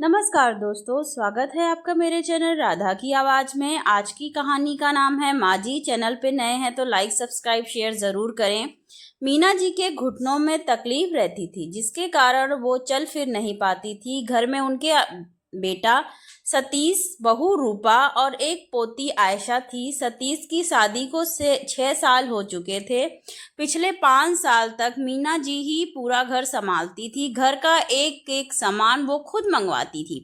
नमस्कार दोस्तों, स्वागत है आपका मेरे चैनल राधा की आवाज़ में। आज की कहानी का नाम है माँ जी। चैनल पे नए हैं तो लाइक सब्सक्राइब शेयर ज़रूर करें। मीना जी के घुटनों में तकलीफ रहती थी, जिसके कारण वो चल फिर नहीं पाती थी। घर में उनके बेटा सतीश, बहू रूपा और एक पोती आयशा थी। सतीश की शादी को 6 साल हो चुके थे। पिछले 5 साल तक मीना जी ही पूरा घर संभालती थी। घर का एक एक सामान वो खुद मंगवाती थी।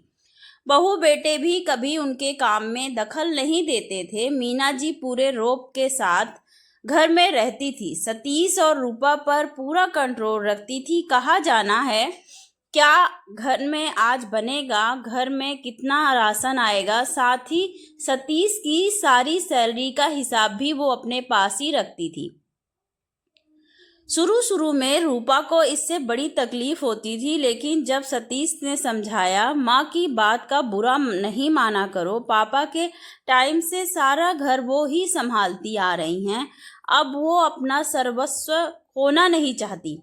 बहू बेटे भी कभी उनके काम में दखल नहीं देते थे। मीना जी पूरे रौब के साथ घर में रहती थी। सतीश और रूपा पर पूरा कंट्रोल रखती थी। कहा जाना है क्या घर में आज बनेगा, घर में कितना राशन आएगा, साथ ही सतीश की सारी सैलरी का हिसाब भी वो अपने पास ही रखती थी। शुरू में रूपा को इससे बड़ी तकलीफ होती थी, लेकिन जब सतीश ने समझाया, माँ की बात का बुरा नहीं माना करो, पापा के टाइम से सारा घर वो ही संभालती आ रही हैं, अब वो अपना सर्वस्व खोना नहीं चाहती,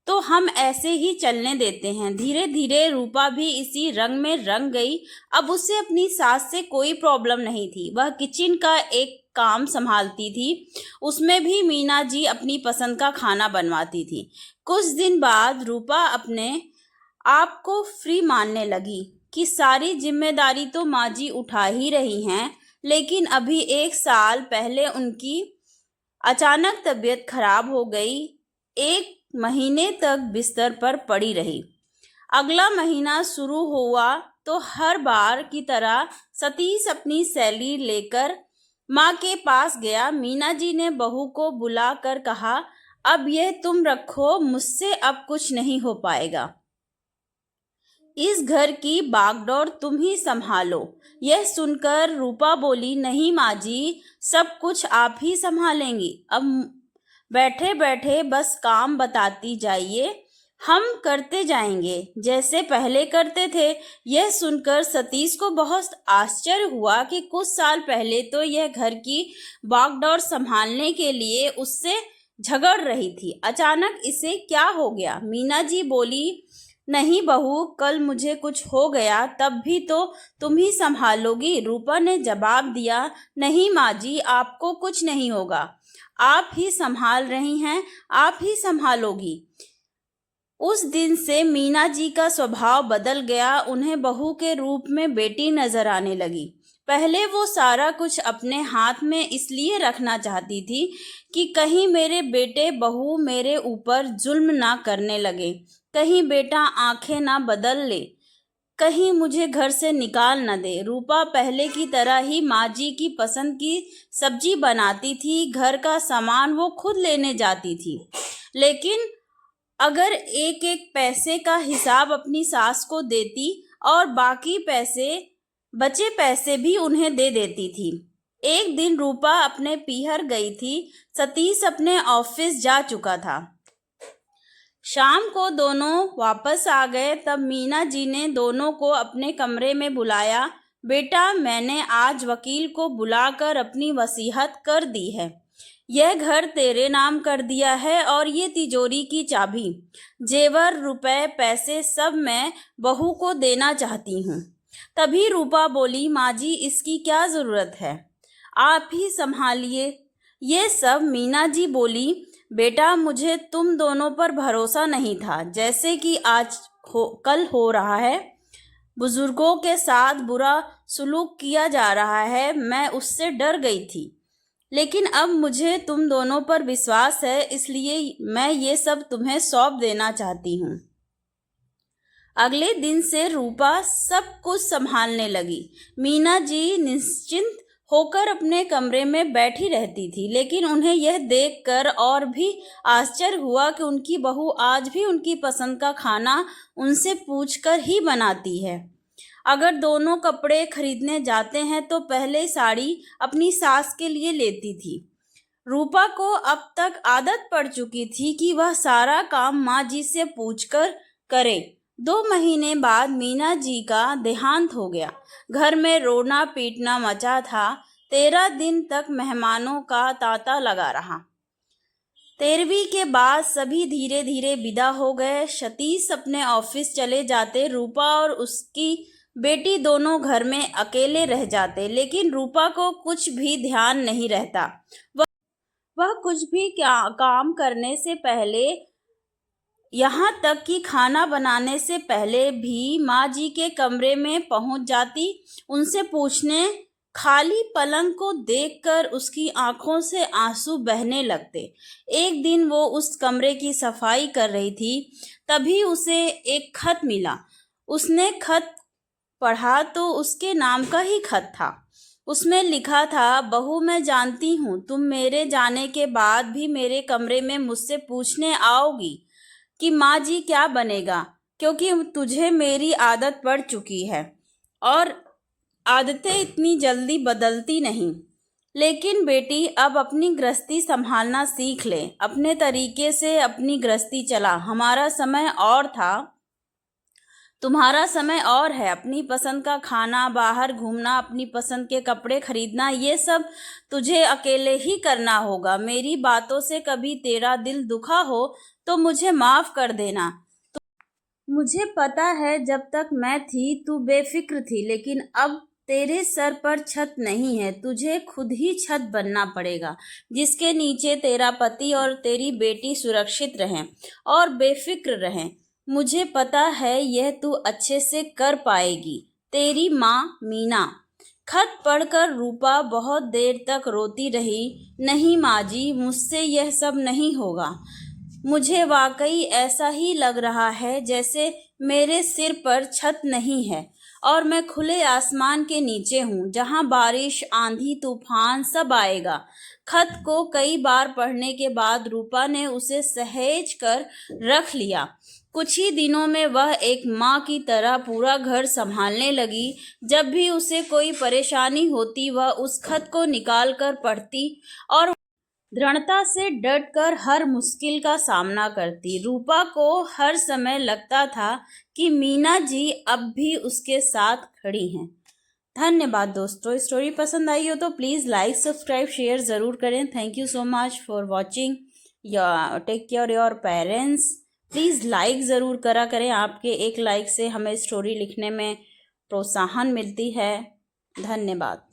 तो हम ऐसे ही चलने देते हैं। धीरे धीरे रूपा भी इसी रंग में रंग गई। अब उसे अपनी सास से कोई प्रॉब्लम नहीं थी। वह किचन का एक काम संभालती थी, उसमें भी मीना जी अपनी पसंद का खाना बनवाती थी। कुछ दिन बाद रूपा अपने आप को फ्री मानने लगी कि सारी जिम्मेदारी तो माँ जी उठा ही रही हैं। लेकिन अभी 1 साल पहले उनकी अचानक तबीयत खराब हो गई। 1 महीने तक बिस्तर पर पड़ी रही। अगला महीना शुरू हुआ तो हर बार की तरह सतीश अपनी सैलरी लेकर माँ के पास गया। मीना जी ने बहू को बुलाकर कहा, अब यह तुम रखो, मुझसे अब कुछ नहीं हो पाएगा। इस घर की बागडोर तुम ही संभालो। यह सुनकर रूपा बोली, नहीं माँ जी, सब कुछ आप ही संभालेंगी। अब बैठे बैठे बस काम बताती जाइए, हम करते जाएंगे जैसे पहले करते थे। यह सुनकर सतीश को बहुत आश्चर्य हुआ कि कुछ साल पहले तो यह घर की बागडोर संभालने के लिए उससे झगड़ रही थी। अचानक इसे क्या हो गया? मीना जी बोली, नहीं बहू, कल मुझे कुछ हो गया तब भी तो तुम ही संभालोगी। रूपा ने जवाब दिया, नहीं माँ जी, आपको कुछ नहीं होगा, आप ही संभाल रही हैं, आप ही संभालोगी। उस दिन से मीना जी का स्वभाव बदल गया। उन्हें बहू के रूप में बेटी नजर आने लगी। पहले वो सारा कुछ अपने हाथ में इसलिए रखना चाहती थी कि कहीं मेरे बेटे बहू मेरे ऊपर जुल्म ना करने लगे, कहीं बेटा आंखें ना बदल ले, कहीं मुझे घर से निकाल न दे। रूपा पहले की तरह ही माँ जी की पसंद की सब्जी बनाती थी। घर का सामान वो खुद लेने जाती थी, लेकिन अगर एक एक पैसे का हिसाब अपनी सास को देती और बाकी बचे पैसे भी उन्हें दे देती थी। एक दिन रूपा अपने पीहर गई थी। सतीश अपने ऑफिस जा चुका था। शाम को दोनों वापस आ गए। तब मीना जी ने दोनों को अपने कमरे में बुलाया। बेटा, मैंने आज वकील को बुलाकर अपनी वसीयत कर दी है। यह घर तेरे नाम कर दिया है और ये तिजोरी की चाबी, जेवर, रुपए, पैसे सब मैं बहू को देना चाहती हूँ। तभी रूपा बोली, माँ जी, इसकी क्या ज़रूरत है, आप ही संभालिए ये सब। मीना जी बोली, बेटा, मुझे तुम दोनों पर भरोसा नहीं था। जैसे कि कल हो रहा है, बुजुर्गों के साथ बुरा सलूक किया जा रहा है, मैं उससे डर गई थी। लेकिन अब मुझे तुम दोनों पर विश्वास है, इसलिए मैं ये सब तुम्हें सौंप देना चाहती हूँ। अगले दिन से रूपा सब कुछ संभालने लगी। मीना जी निश्चिंत होकर अपने कमरे में बैठी रहती थी, लेकिन उन्हें यह देखकर और भी आश्चर्य हुआ कि उनकी बहू आज भी उनकी पसंद का खाना उनसे पूछकर ही बनाती है। अगर दोनों कपड़े खरीदने जाते हैं तो पहले साड़ी अपनी सास के लिए लेती थी। रूपा को अब तक आदत पड़ चुकी थी कि वह सारा काम माँ जी से पूछकर करे। 2 महीने बाद मीना जी का देहांत हो गया। घर में रोना पीटना मचा था। 13 दिन तक मेहमानों का तांता लगा रहा। 13वीं के बाद सभी धीरे धीरे विदा हो गए। सतीश अपने ऑफिस चले जाते, रूपा और उसकी बेटी दोनों घर में अकेले रह जाते। लेकिन रूपा को कुछ भी ध्यान नहीं रहता। वह कुछ भी काम करने से पहले, यहाँ तक कि खाना बनाने से पहले भी माँ जी के कमरे में पहुंच जाती, उनसे पूछने। खाली पलंग को देखकर उसकी आंखों से आंसू बहने लगते। एक दिन वो उस कमरे की सफाई कर रही थी, तभी उसे एक खत मिला। उसने खत पढ़ा तो उसके नाम का ही खत था। उसमें लिखा था, बहू मैं जानती हूँ तुम मेरे जाने के बाद भी मेरे कमरे में मुझसे पूछने आओगी कि माँ जी क्या बनेगा, क्योंकि तुझे मेरी आदत पड़ चुकी है और आदतें इतनी जल्दी बदलती नहीं। लेकिन बेटी अब अपनी गृहस्थी संभालना सीख ले, अपने तरीके से अपनी गृहस्थी चला। हमारा समय और था, तुम्हारा समय और है। अपनी पसंद का खाना, बाहर घूमना, अपनी पसंद के कपड़े खरीदना, ये सब तुझे अकेले ही करना होगा। मेरी बातों से कभी तेरा दिल दुखा हो तो मुझे माफ़ कर देना। मुझे पता है जब तक मैं थी तू बेफिक्र थी, लेकिन अब तेरे सर पर छत नहीं है, तुझे खुद ही छत बनना पड़ेगा, जिसके नीचे तेरा पति और तेरी बेटी सुरक्षित रहें और बेफिक्र रहें। मुझे पता है यह तू अच्छे से कर पाएगी। तेरी माँ मीना। खत पढ़कर रूपा बहुत देर तक रोती रही। नहीं माँ जी, मुझसे यह सब नहीं होगा। मुझे वाकई ऐसा ही लग रहा है जैसे मेरे सिर पर छत नहीं है और मैं खुले आसमान के नीचे हूँ, जहाँ बारिश, आंधी, तूफान सब आएगा। खत को कई बार पढ़ने के बाद रूपा ने उसे सहेज कर रख लिया। कुछ ही दिनों में वह एक माँ की तरह पूरा घर संभालने लगी। जब भी उसे कोई परेशानी होती, वह उस खत को निकाल कर पढ़ती और दृढ़ता से डटकर हर मुश्किल का सामना करती। रूपा को हर समय लगता था कि मीना जी अब भी उसके साथ खड़ी हैं। धन्यवाद दोस्तों। स्टोरी पसंद आई हो तो प्लीज़ लाइक, सब्सक्राइब, शेयर ज़रूर करें। Thank you so much for watching. Take care your parents. Please like ज़रूर करा करें। आपके एक लाइक से हमें स्टोरी लिखने में प्रोत्साहन मिलती है। धन्यवाद।